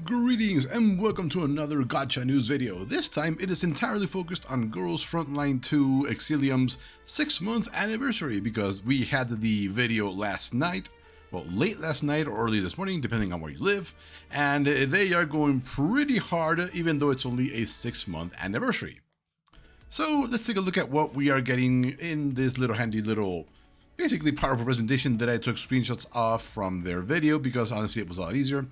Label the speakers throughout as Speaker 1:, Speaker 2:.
Speaker 1: Greetings and welcome to another Gacha news video. This time it is entirely focused on Girls Frontline 2 Exilium's 6-month anniversary because we had the video last night, well late last night or early this morning depending on where you live, and they are going pretty hard even though it's only a 6-month anniversary. So let's take a look at what we are getting in this handy little basically PowerPoint presentation that I took screenshots of from their video because honestly it was a lot easier.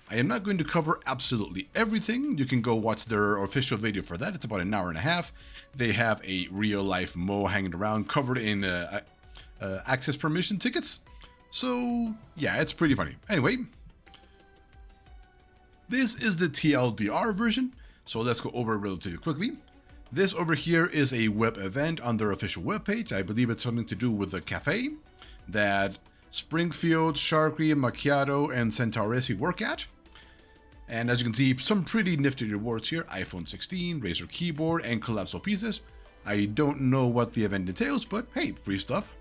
Speaker 1: I am not going to cover absolutely everything. You can go watch their official video for that. It's about an hour and a half. They have a real-life Mo hanging around covered in access permission tickets. So, yeah, it's pretty funny. Anyway, this is the TLDR version, so let's go over it relatively quickly. This over here is a web event on their official webpage. I believe it's something to do with a cafe that Springfield, Sharkry, Macchiato, and Centauresi work at. And as you can see, some pretty nifty rewards here: iPhone 16, Razer keyboard, and collapsible pieces. I don't know what the event entails, but hey, free stuff.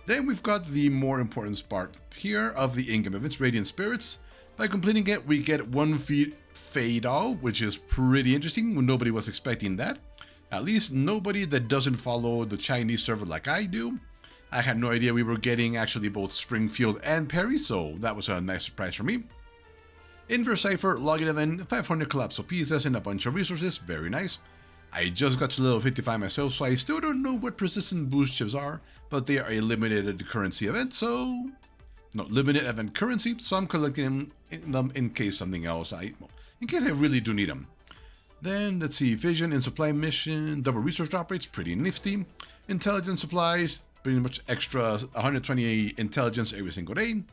Speaker 1: Then we've got the more important part here of the in-game events, Radiant Spirits. By completing it, we get 1 Fade Doll, which is pretty interesting. Nobody was expecting that. At least nobody that doesn't follow the Chinese server like I do. I had no idea we were getting actually both Springfield and Perry, so that was a nice surprise for me. Inverse Cipher, login event, 500 collapsible pieces and a bunch of resources, very nice. I just got to level 55 myself, so I still don't know what persistent boost chips are, but they are a limited currency event, so... No, limited event currency, so I'm collecting them in case something else, in case I really do need them. Then, let's see, Vision in Supply Mission, double resource drop rates, pretty nifty. Intelligence supplies, pretty much extra 120 intelligence every single day.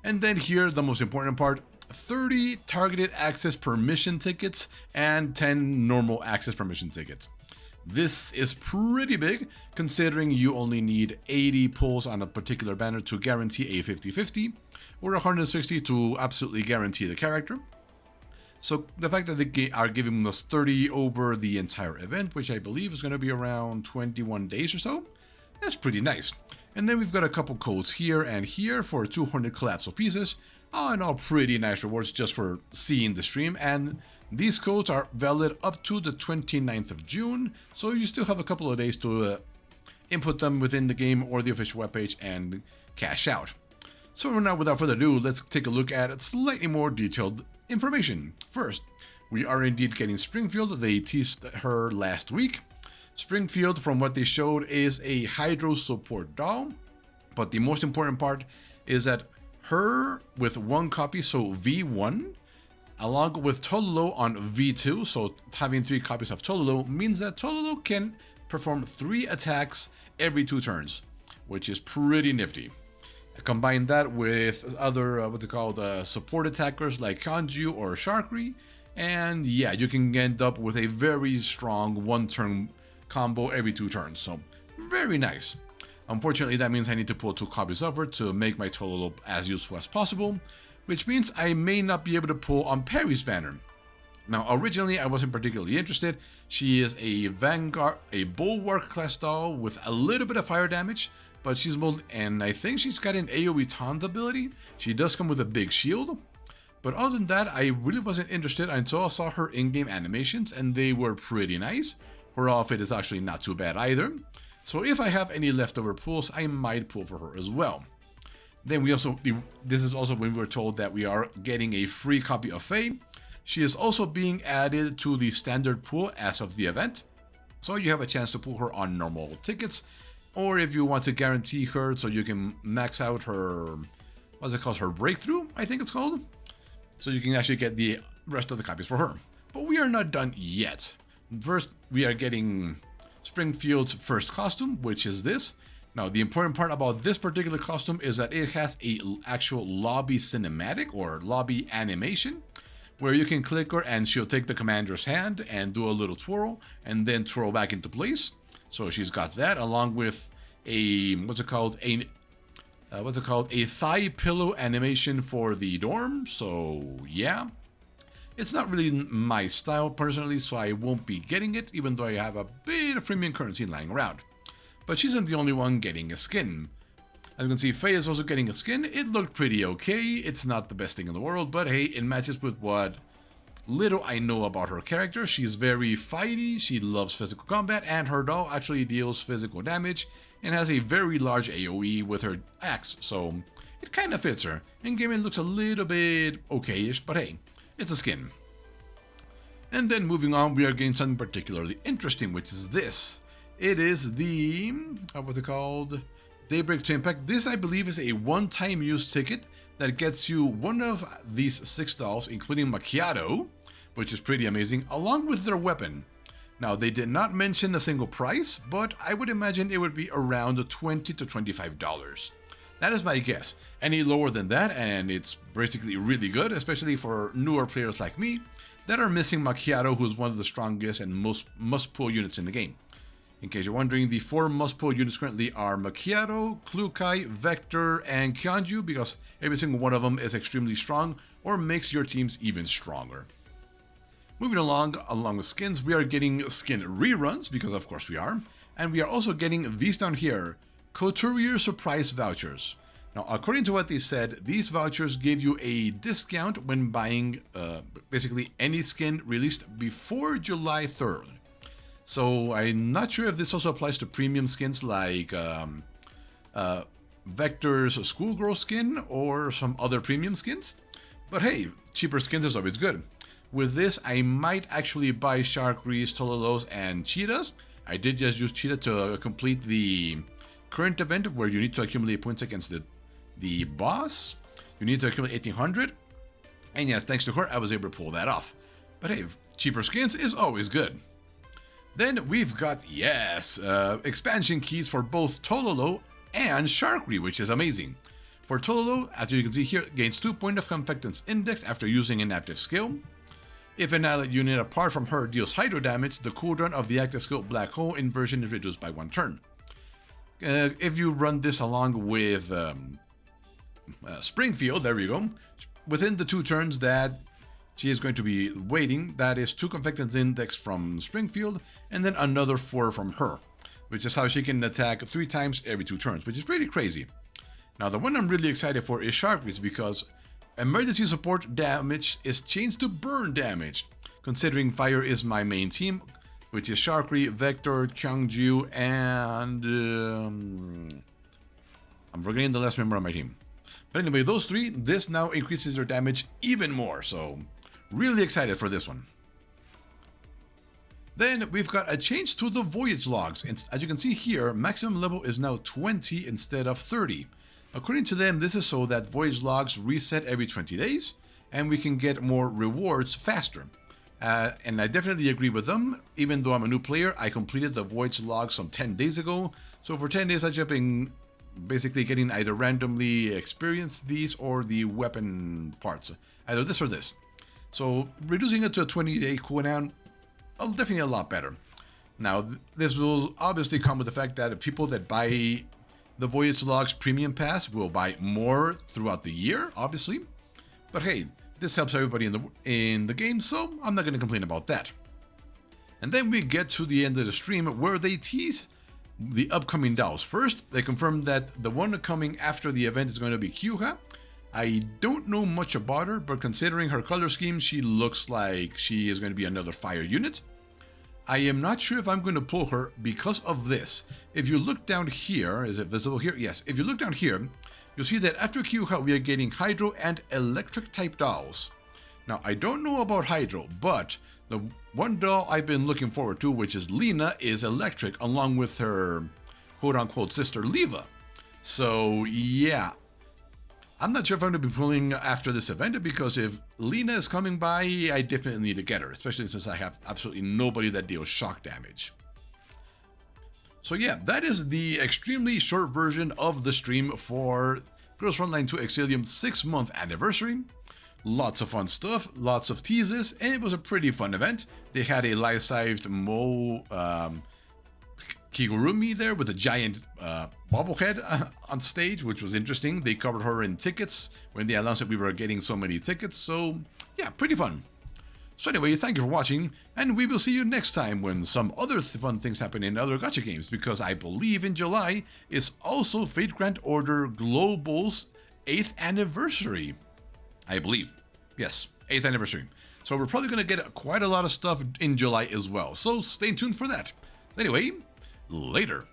Speaker 1: And then here, the most important part, 30 targeted access permission tickets and 10 normal access permission tickets. This is pretty big, considering you only need 80 pulls on a particular banner to guarantee a 50-50, or 160 to absolutely guarantee the character. So the fact that they are giving us 30 over the entire event, which I believe is going to be around 21 days or so, that's pretty nice. And then we've got a couple codes here and here for 200 collapsible pieces, all in all pretty nice rewards just for seeing the stream, and these codes are valid up to the 29th of June, so you still have a couple of days to input them within the game or the official webpage and cash out. So now, without further ado, let's take a look at slightly more detailed information. First, we are indeed getting Springfield. They teased her last week. Springfield, from what they showed, is a Hydro support doll, but the most important part is that her with 1 copy, so V1, along with Tololo on V2, so having 3 copies of Tololo means that Tololo can perform 3 attacks every 2 turns, which is pretty nifty. Combine that with other, support attackers like Kanju or Sharkry, and yeah, you can end up with a very strong 1-turn combo every 2 turns, so very nice. Unfortunately, that means I need to pull 2 copies of her to make my Tololo as useful as possible, which means I may not be able to pull on Perry's banner. Now, originally I wasn't particularly interested. She is a Vanguard, a Bulwark class doll with a little bit of fire damage, but she's molded, and I think she's got an AoE taunt ability. She does come with a big shield, but other than that, I really wasn't interested until I saw her in-game animations, and they were pretty nice. Her outfit is actually not too bad either. So if I have any leftover pulls, I might pull for her as well. Then this is also when we were told that we are getting a free copy of Faye. She is also being added to the standard pool as of the event. So you have a chance to pull her on normal tickets, or if you want to guarantee her so you can max out her, her breakthrough, I think it's called. So you can actually get the rest of the copies for her. But we are not done yet. First, we are getting Springfield's first costume, which is this. Now, the important part about this particular costume is that it has a actual lobby cinematic or lobby animation where you can click her and she'll take the commander's hand and do a little twirl and then twirl back into place. So she's got that along with a a thigh pillow animation for the dorm. So yeah, it's not really my style personally, so I won't be getting it, even though I have a bit of premium currency lying around. But she isn't the only one getting a skin. As you can see, Faye is also getting a skin. It looked pretty okay. It's not the best thing in the world, but hey, it matches with what little I know about her character. She's very fighty, she loves physical combat, and her doll actually deals physical damage and has a very large AoE with her axe, so it kind of fits her. In-game it looks a little bit okay-ish, but hey, it's a skin. And then moving on, we are getting something particularly interesting, which is this. It is the, what's it called? Daybreak to Impact. This, I believe, is a one-time use ticket that gets you one of these 6 dolls, including Macchiato, which is pretty amazing, along with their weapon. Now, they did not mention a single price, but I would imagine it would be around $20 to $25. That is my guess. Any lower than that, and it's basically really good, especially for newer players like me that are missing Macchiato, who's one of the strongest and most must-pull units in the game. In case you're wondering, the 4 must-pull units currently are Macchiato, Klukai, Vector, and Kyonju, because every single one of them is extremely strong or makes your teams even stronger. Moving along with skins, we are getting skin reruns, because of course we are, and we are also getting these down here, Couturier Surprise Vouchers. Now, according to what they said, these vouchers give you a discount when buying basically any skin released before July 3rd. So I'm not sure if this also applies to premium skins like Vector's Schoolgirl skin or some other premium skins. But hey, cheaper skins is always good. With this, I might actually buy Sharkries, Tololos, and Cheetahs. I did just use Cheetah to complete the current event where you need to accumulate points against the boss. You need to accumulate 1800. And yes, thanks to her, I was able to pull that off. But hey, cheaper skins is always good. Then we've got, yes, expansion keys for both Tololo and Sharkry, which is amazing. For Tololo, as you can see here, gains 2 points of Confectance Index after using an active skill. If an allied unit apart from her deals hydro damage, the cooldown of the active skill Black Hole inversion is reduced by 1 turn. If you run this along with Springfield, there you go, within the 2 turns that she is going to be waiting, that is 2 Confectance Index from Springfield, and then another 4 from her, which is how she can attack 3 times every 2 turns, which is pretty crazy. Now, the one I'm really excited for is Sharkries, because emergency support damage is changed to burn damage, considering fire is my main team, which is Sharkry, Vector, Kyungju, and I'm forgetting the last member of my team. But anyway, those 3, this now increases their damage even more, so really excited for this one. Then we've got a change to the voyage logs. As you can see here, maximum level is now 20 instead of 30. According to them, this is so that voyage logs reset every 20 days, and we can get more rewards faster. And I definitely agree with them. Even though I'm a new player, I completed the voyage log some 10 days ago. So for 10 days, I've just been basically getting either randomly experience these or the weapon parts. Either this or this. So reducing it to a 20-day cooldown, definitely a lot better. Now, this will obviously come with the fact that people that buy the Voyage Logs Premium Pass will buy more throughout the year, obviously. But hey, this helps everybody in the game, so I'm not going to complain about that. And then we get to the end of the stream where they tease the upcoming dolls. First, they confirmed that the one coming after the event is going to be Kyuha. I don't know much about her, but considering her color scheme, she looks like she is going to be another fire unit. I am not sure if I'm going to pull her because of this. If you look down here, is it visible here? Yes. If you look down here, you'll see that after Kyuha, we are getting Hydro and Electric type dolls. Now, I don't know about Hydro, but the one doll I've been looking forward to, which is Lena, is Electric, along with her quote-unquote sister, Leva. So, yeah. I'm not sure if I'm going to be pulling after this event, because if Lena is coming by, I definitely need to get her, especially since I have absolutely nobody that deals shock damage. So yeah, that is the extremely short version of the stream for Girls Frontline 2 Exilium's 6-month anniversary. Lots of fun stuff, lots of teases, and it was a pretty fun event. They had a life-sized Mo Kigurumi there with a giant bobblehead on stage, which was interesting. They covered her in tickets when they announced that we were getting so many tickets, so yeah, pretty fun. So anyway, thank you for watching, and we will see you next time when some other fun things happen in other gacha games, because I believe in July is also Fate Grand Order Global's 8th anniversary. I believe. Yes, 8th anniversary. So we're probably going to get quite a lot of stuff in July as well. So stay tuned for that. Anyway, later.